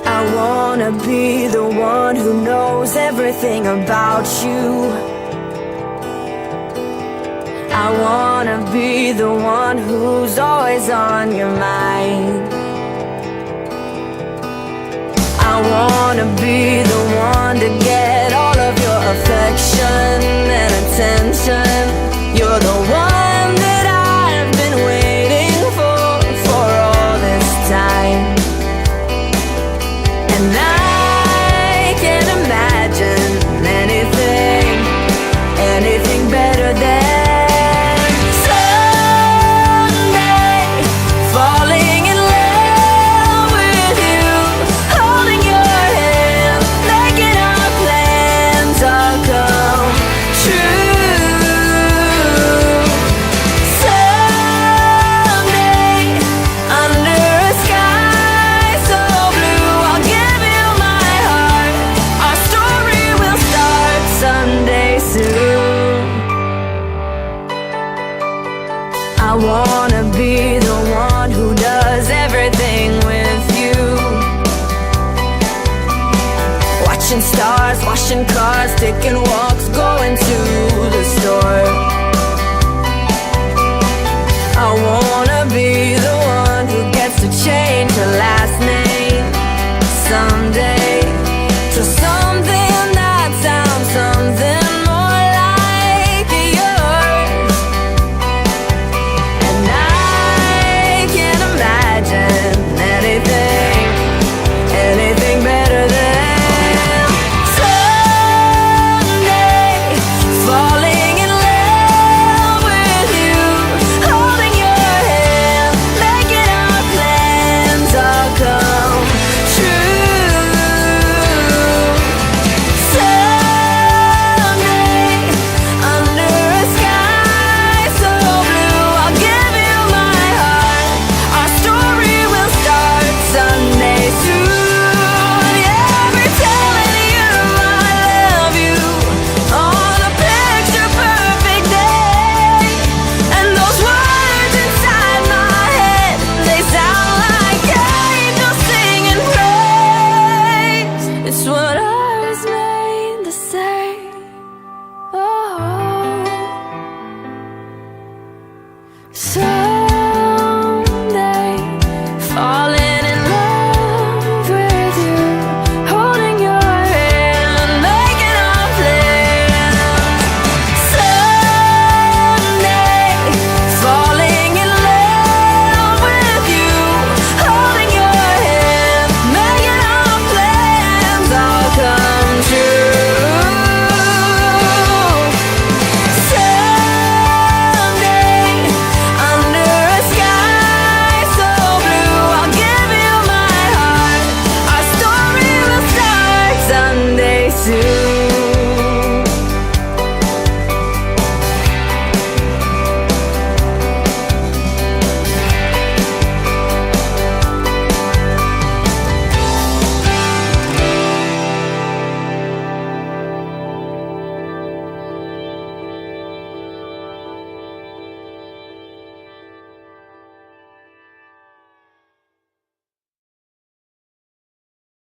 I wanna be the one who knows everything about you. I wanna be the one who's always on your mind. I wanna be the one to get all of your affection and attention. You're the one that I've been waiting for all this time. And I can't imagine anything better than someday falling in love with you, holding your hand, making our plans all come true. Someday, under a sky so blue, I'll give you my heart. Our story will start someday soon. I wanna be the one who does everything with you. Watching stars, washing cars, taking walks, going to the store.